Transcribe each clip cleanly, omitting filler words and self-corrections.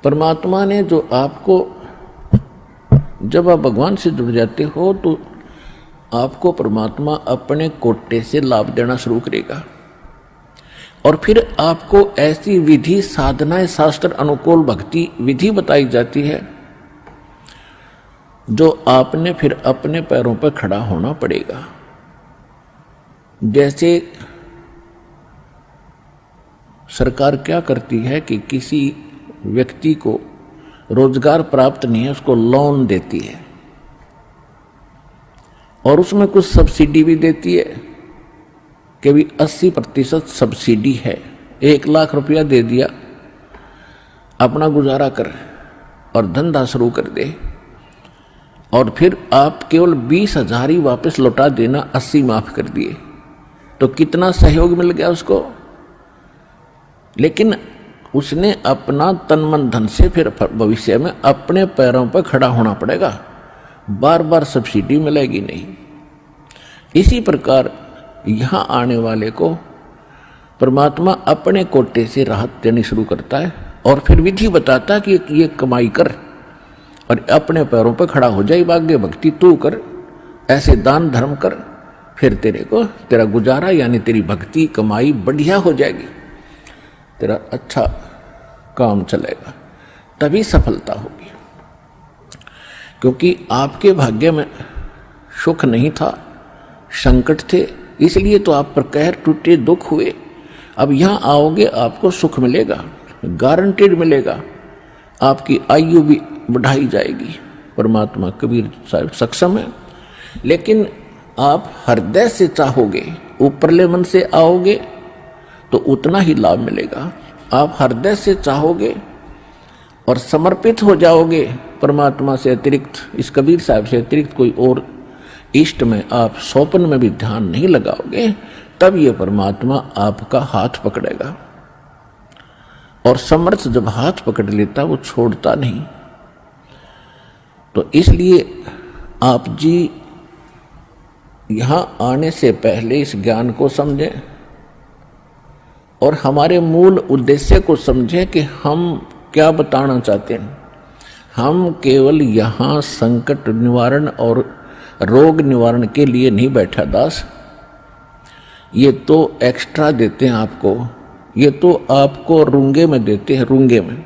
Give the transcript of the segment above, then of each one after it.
परमात्मा ने जो आपको, जब आप भगवान से जुड़ जाते हो तो आपको परमात्मा अपने कोटे से लाभ देना शुरू करेगा और फिर आपको ऐसी विधि साधनाएं, शास्त्र अनुकूल भक्ति विधि बताई जाती है जो आपने फिर अपने पैरों पर खड़ा होना पड़ेगा। जैसे सरकार क्या करती है कि किसी व्यक्ति को रोजगार प्राप्त नहीं है, उसको लोन देती है और उसमें कुछ सब्सिडी भी देती है कि भी 80% सब्सिडी है। 1 लाख रुपया दे दिया, अपना गुजारा कर और धंधा शुरू कर दे और फिर आप केवल 20,000 ही वापस लौटा देना, 80 माफ कर दिए, तो कितना सहयोग मिल गया उसको। लेकिन उसने अपना तन मन धन से फिर भविष्य में अपने पैरों पर खड़ा होना पड़ेगा, बार बार सब्सिडी मिलेगी नहीं। इसी प्रकार यहाँ आने वाले को परमात्मा अपने कोटे से राहत देनी शुरू करता है और फिर विधि बताता है कि ये कमाई कर और अपने पैरों पर खड़ा हो जाए, भाग्य भक्ति तू कर, ऐसे दान धर्म कर, फिर तेरा गुजारा यानी तेरी भक्ति कमाई बढ़िया हो जाएगी, तेरा अच्छा काम चलेगा, तभी सफलता होगी। क्योंकि आपके भाग्य में सुख नहीं था, संकट थे, इसलिए तो आप पर कहर टूटे, दुख हुए। अब यहाँ आओगे आपको सुख मिलेगा, गारंटेड मिलेगा, आपकी आयु भी बढ़ाई जाएगी। परमात्मा कबीर साहब सक्षम है। लेकिन आप हृदय से चाहोगे, ऊपरले मन से आओगे तो उतना ही लाभ मिलेगा। आप हृदय से चाहोगे और समर्पित हो जाओगे परमात्मा से अतिरिक्त, इस कबीर साहब से अतिरिक्त कोई और इष्ट में आप स्वप्न में भी ध्यान नहीं लगाओगे, तब ये परमात्मा आपका हाथ पकड़ेगा। और समर्थ जब हाथ पकड़ लेता वो छोड़ता नहीं। तो इसलिए आप जी यहाँ आने से पहले इस ज्ञान को समझें और हमारे मूल उद्देश्य को समझें कि हम क्या बताना चाहते हैं। हम केवल यहाँ संकट निवारण और रोग निवारण के लिए नहीं बैठा दास, ये तो एक्स्ट्रा देते हैं आपको, ये तो आपको रूंगे में देते हैं, रूंगे में,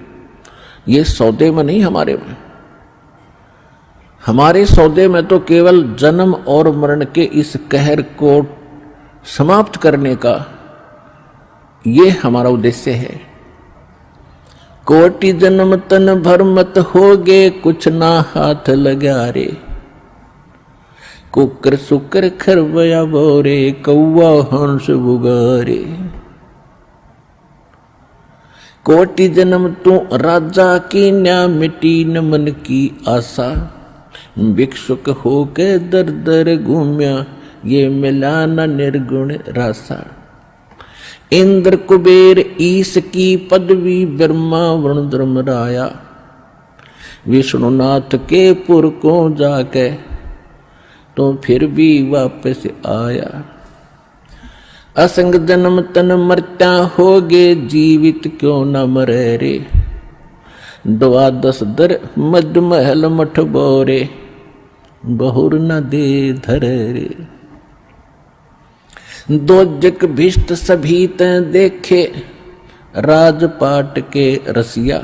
ये सौदे में नहीं। हमारे सौदे में तो केवल जन्म और मरण के इस कहर को समाप्त करने का ये हमारा उद्देश्य है। कोटि जन्म तन भर मत होगे, कुछ ना हाथ लगा रे, कुकर सुकर खरबया बोरे, कौवा हंस बुगारे। कोटि जन्म तू राजा की न्या, मिटी न मन की आशा, भिक्षुक होके दर दर घूम्या, ये मिला न निर्गुण रासा। इंद्र कुबेर ईश की पदवी, ब्रह्मा वरुण धर्मराया, विष्णुनाथ के पुर को जाके तो फिर भी वापस आया। असंग जन्म तन मरता होगे, जीवित क्यों न मरे रे, 12 दर मद महल मठ बोरे, बहुर न दे धरे रे। दोजक भिष्ट सभी तैं देखे, राजपाट के रसिया,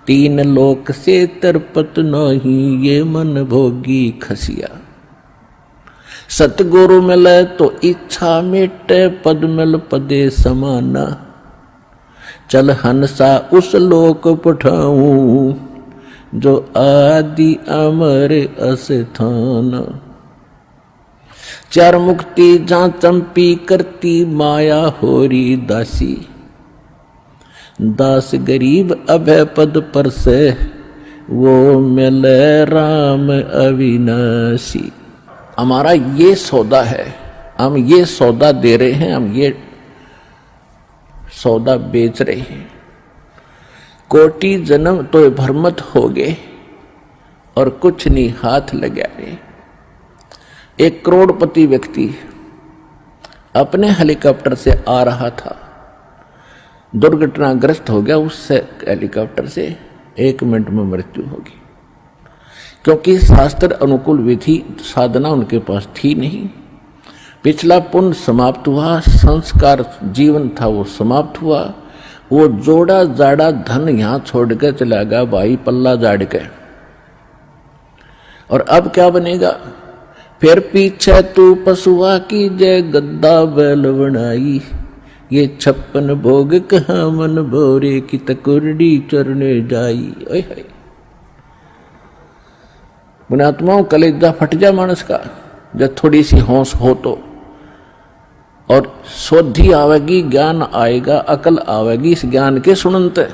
3 लोक से तरपत नहीं, ये मन भोगी खसिया। सतगुरु मिले तो इच्छा मिटे, पद मिल पदे समाना, चल हंसा उस लोक पठाऊं, जो आदि अमर अस्थान। 4 मुक्ति जहाँ चंपी करती, माया होरी दासी, दास गरीब अभय पद पर से, वो मिले राम अविनाशी। हमारा ये सौदा है, हम ये सौदा दे रहे हैं, हम ये सौदा बेच रहे हैं। कोटि जन्म तो भरमत हो गए और कुछ नहीं हाथ लगा रहे। एक करोड़पति व्यक्ति अपने हेलीकॉप्टर से आ रहा था, दुर्घटनाग्रस्त हो गया, उससे हेलीकॉप्टर से 1 मिनट में मृत्यु होगी, क्योंकि शास्त्र अनुकूल विधि साधना उनके पास थी नहीं। पिछला पुण्य समाप्त हुआ, संस्कार जीवन था वो समाप्त हुआ, वो जोड़ा जाड़ा धन यहां छोड़ के चला गया भाई, पल्ला जाड़ के। और अब क्या बनेगा? फिर पीछे तू पशुआ की जय गद्दा बैल बनाई, ये 56 भोग कहाँ मन भोरे की तकुरडी चरने जाई। ओए हाय पुण्यात्माओं, कलेजा फट जा मानस का जब थोड़ी सी होश हो तो, और शोधी आवेगी, ज्ञान आएगा, अकल आवेगी इस ज्ञान के सुनते।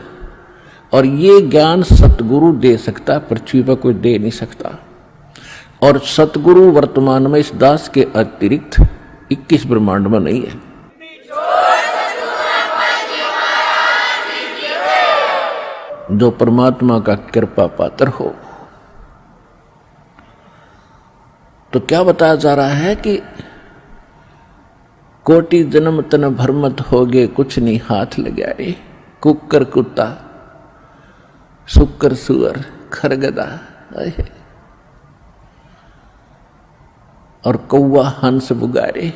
और ये ज्ञान सतगुरु दे सकता, पृथ्वी पर कोई दे नहीं सकता। और सतगुरु वर्तमान में इस दास के अतिरिक्त 21 ब्रह्मांड में नहीं है। जो परमात्मा का कृपा पात्र हो। तो क्या बताया जा रहा है कि कोटि जन्म तन भरमत होगे, कुछ नहीं हाथ लगाए, कुकर कुत्ता शुक्र सुअर खरगदा और कौवा हंस बुगारे,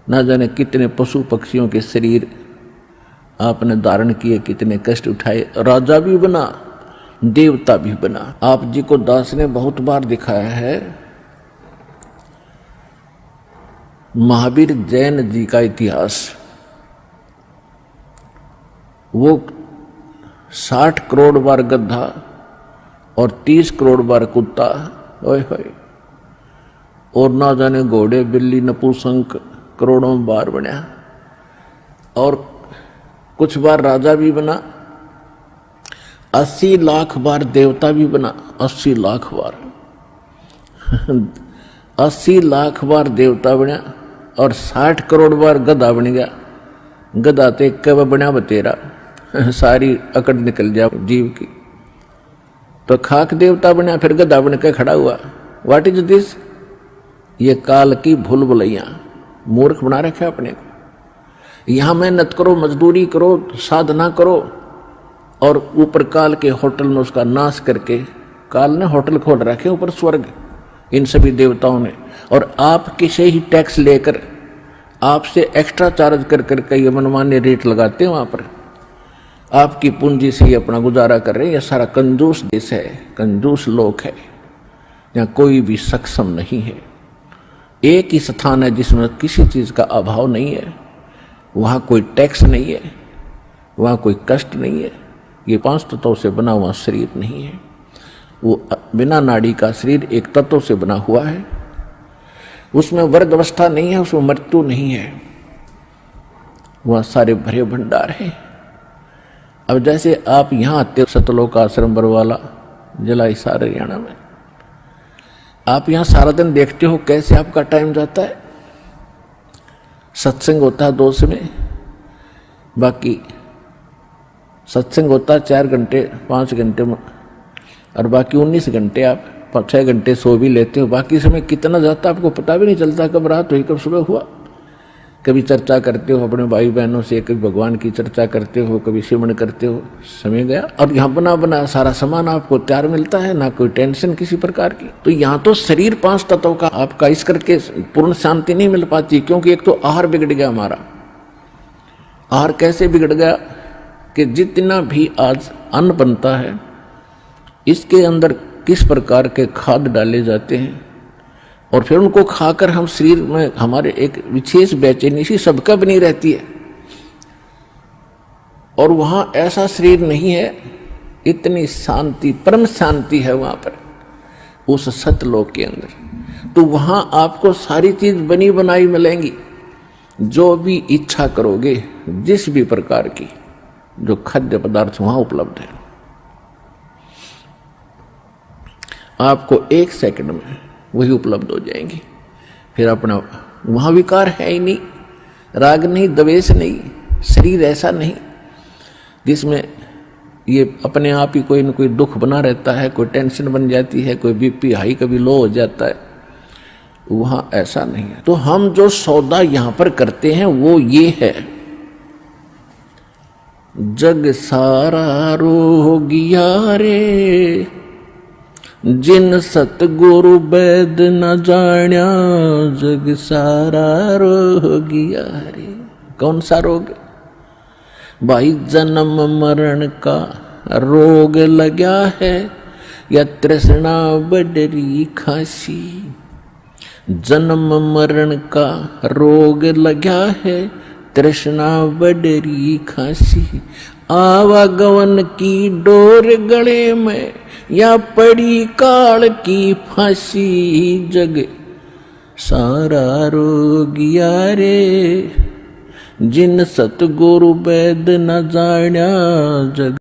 ना जाने कितने पशु पक्षियों के शरीर आपने धारण किए, कितने कष्ट उठाए। राजा भी बना, देवता भी बना। आप जी को दास ने बहुत बार दिखाया है। महावीर जैन जी का इतिहास, वो 60 करोड़ बार गधा और 30 करोड़ बार कुत्ता, ओए होए, और ना जाने घोड़े बिल्ली नपुंसक करोड़ों बार बना। और कुछ बार राजा भी बना, 80 लाख बार देवता भी बना, 80 लाख बार 80 लाख बार देवता बना, और 60 करोड़ बार गधा बन गया। गधा तो कब बना बतेरा, सारी अकड़ निकल जा जीव की। तो खाक देवता बना, फिर गधा बन के खड़ा हुआ। What is this? ये काल की भूल भुलैया, मूर्ख बना रखे अपने को। यहां मेहनत करो, मजदूरी करो, साधना करो, और ऊपर काल के होटल में उसका नाश करके, काल ने होटल खोल रखे ऊपर स्वर्ग, इन सभी देवताओं ने, और आपके से ही टैक्स लेकर आपसे एक्स्ट्रा चार्ज कर करके ये मनमान्य रेट लगाते हैं। वहां पर आपकी पूंजी से ही अपना गुजारा कर रहे हैं। यह सारा कंजूस देश है, कंजूस लोग है, यहाँ कोई भी सक्षम नहीं है। एक ही स्थान है जिसमें किसी चीज का अभाव नहीं है, वहां कोई टैक्स नहीं है, वहां कोई कष्ट नहीं है। ये 5 तत्वों से बना हुआ शरीर नहीं है, वो बिना नाड़ी का शरीर एक तत्व से बना हुआ है। उसमें वर्ग अवस्था नहीं है, उसमें मृत्यु नहीं है, वह सारे भरे भंडार है। अब जैसे आप यहां आते सतलोक आश्रम बरवाला जिला हिसार हरियाणा में, आप यहां सारा दिन देखते हो कैसे आपका टाइम जाता है। सत्संग होता है 2 में, बाकी सत्संग होता है 4 घंटे 5 घंटे में, और बाकी 19 घंटे आप 6 घंटे सो भी लेते हो। बाकी समय कितना जाता है आपको पता भी नहीं चलता, कब रात हुई कब सुबह हुआ। कभी चर्चा करते हो अपने भाई बहनों से, कभी भगवान की चर्चा करते हो, कभी सिमरन करते हो, समय गया। और यहाँ बना बना सारा सामान आपको तैयार मिलता है, ना कोई टेंशन किसी प्रकार की। तो यहाँ तो शरीर 5 तत्वों का आपका इस करके पूर्ण शांति नहीं मिल पाती, क्योंकि एक तो आहार बिगड़ गया हमारा। आहार कैसे बिगड़ गया कि जितना भी आज अन्न बनता है, इसके अंदर किस प्रकार के खाद डाले जाते हैं, और फिर उनको खाकर हम शरीर में हमारे एक विशेष बेचैनी सी सबका बनी रहती है। और वहां ऐसा शरीर नहीं है, इतनी शांति, परम शांति है वहां पर उस सतलोक के अंदर। तो वहां आपको सारी चीज बनी बनाई मिलेंगी, जो भी इच्छा करोगे, जिस भी प्रकार की जो खाद्य पदार्थ वहां उपलब्ध है, आपको 1 सेकंड में वही उपलब्ध हो जाएंगी। फिर अपना वहां विकार है ही नहीं, राग नहीं, द्वेष नहीं, शरीर ऐसा नहीं जिसमें ये अपने आप ही कोई न कोई दुख बना रहता है, कोई टेंशन बन जाती है, कोई बीपी हाई कभी लो हो जाता है। वहां ऐसा नहीं है। तो हम जो सौदा यहां पर करते हैं वो ये है जग सारा रोगिया रे, जिन सतगुरु वैद न जाण्या, जग सारा रोगिया रे। कौन सा रोग? भाई जन्म मरण का रोग लगा है, या तृष्णा बडरी खासी। जन्म मरण का रोग लगा है, तृष्णा बडरी खासी। आवागमन की डोर गले में, या पड़ी काल की फांसी। जग सारा रोगिया रे, जिन सतगुरु वैद न जाण्या, जग